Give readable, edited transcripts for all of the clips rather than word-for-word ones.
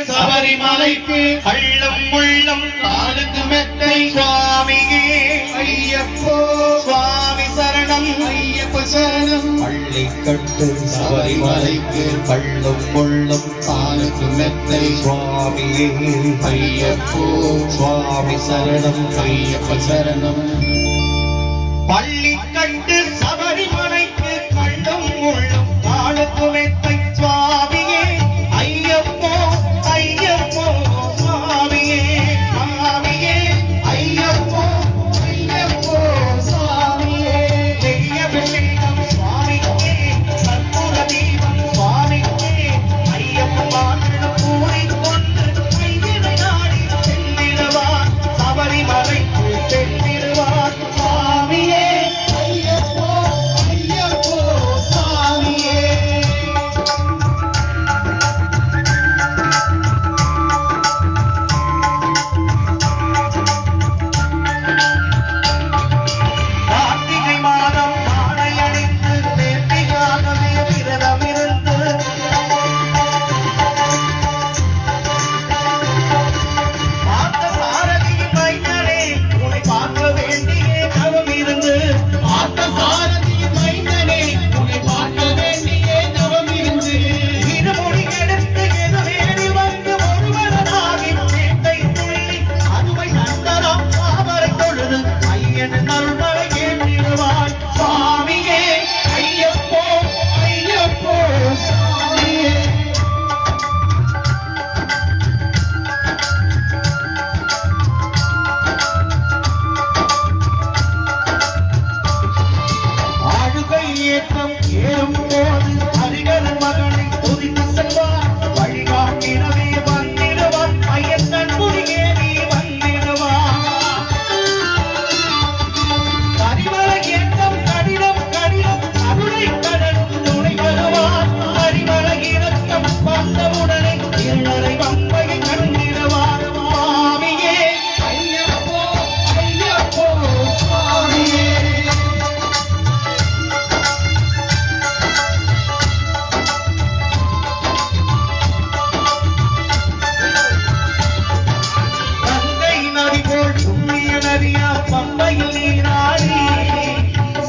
சபரிமலைக்கு அள்ளம் உள்ளம் காலுக்கு மெத்தை சுவாமியே ஐயப்போ சுவாமி சரணம் ஐயப்ப சரணம் பள்ளிக்கட்டு சபரிமலைக்கு அள்ளம் உள்ளம் காலுக்கு மெத்தை சுவாமியே ஐயப்போ சுவாமி சரணம் ஐயப்ப சரணம் பள்ளிக்கட்டு சபரிமலைக்கு அள்ளம் உள்ளம் காலுக்கு மெத்தை சுவாமியே ஐயப்போ ஐயப்போ சுவாமியே சுவாமியே ஐயப்போ ஐயப்போ சுவாமியே தெய்வம் சுவாமியே சற்புர தீபம் சுவாமியே ஐயப்ப பாட்டு கூறிக்கொண்டு ஐயனை நாடி சென்றிடுவார் சபரிமலைக்கு சென்றிடுவார் சுவாமியே ஐயப்போ ஐயப்போ சுவாமியே கார்த்திகை மாதம் மாலை அணிந்து நேர்த்தியாகவே விரதமிருந்து பார்த்த சாரதியின் மைந்தனே உன்னை பார்க்க வேண்டியே தவம் இருந்து பார்த்த சாரதியின் மைந்தனே உன்னை பார்க்க வேண்டியே தவம் இருந்து இருமொழி எடுத்து எதிரேறி வந்து ஒருவனாகி சேட்டை துள்ளி அதுவை நந்தரம் அவரை தொழுது ஐயன் நல்வரை ஏற்றிடுவான் சுவாமியே ஐயப்போ ஐயப்போ சுவாமியே ஆழுகை ஏற்றம் ஏறும் போது ஹரிகரன் மகனை துதித்து செல்வார் வழிகாட்டிடவே வந்திடுவார் ஐயன் நன்முடியே நீ வந்திடுவார் கரிமலை ஏற்றம் கடினம் கடினம் அருளை கடலும் துணை வருவார் கரிமலை இறக்கம் வந்தவுடனே இருளரை வம்பையை கண்டிடுவார் சுவாமியே ஐயப்போ ஐயப்போ சுவாமியே கங்கை நதி போல் புண்ணிய நதியா பம்பையில் நீராடி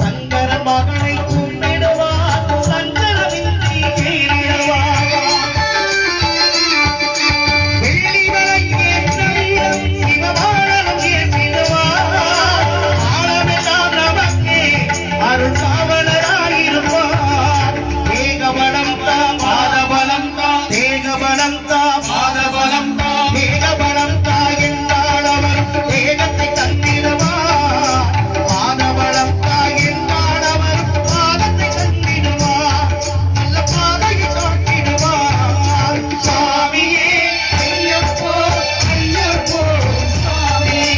சங்கரன் மகனை கும்பிடுவார் சங்கரவின்றி கீழிடுவார் வெள்ளிமலை ஏற்றம் சிவபாலனம் ஏற்றிடுவார் ஆழமெல்லாம் நமக்கே அருள் காவலராயிருப்பார் தேகபலம் தா பாதபலம் தா தேகபலம் தா பாதபலம் தா தேகபலம் தா என்றாளவர் தேகத்தை தந்திடுவார் பாதபலம் தா என்றாளவர் பாதத்தை தந்திடுவார் நல்ல பாதையை காட்டிடுவார் சுவாமியே ஐயப்போ ஐயப்போ சுவாமியே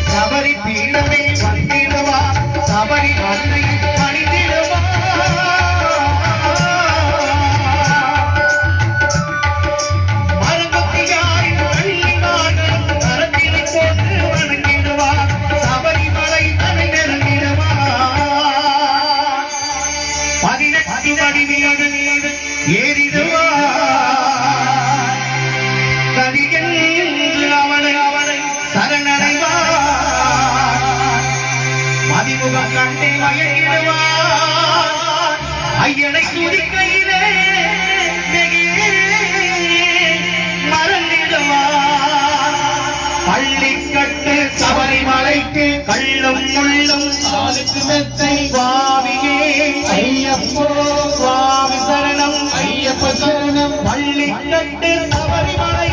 சபரி பீடமே வந்திடுவார் சபரி மண்ணை பணிந்திடுவார் மரங்கொத்தியாரின் கள்ளிமார்களும் கரத்தினை போட்டு வணங்கிடுவார் சபரிமலை தலை நெருங்கிடுவார் 18 அடி மீது ஏறிடுவார் கதியென்று அவனை சரணடைவார் மதிமுகம் கண்டே மயங்கிடுவார் ஐயனை துதிக்கையிலே மறந்திடுவார் பள்ளிக்கட்டு சபரிமலைக்கு கள்ளம் உள்ளம் காலுக்கு மெத்தை சுவாமியே ஐயப்போ சுவாமி சரணம் ஐயப்ப சரணம் பள்ளிக்கட்டு சபரிமலை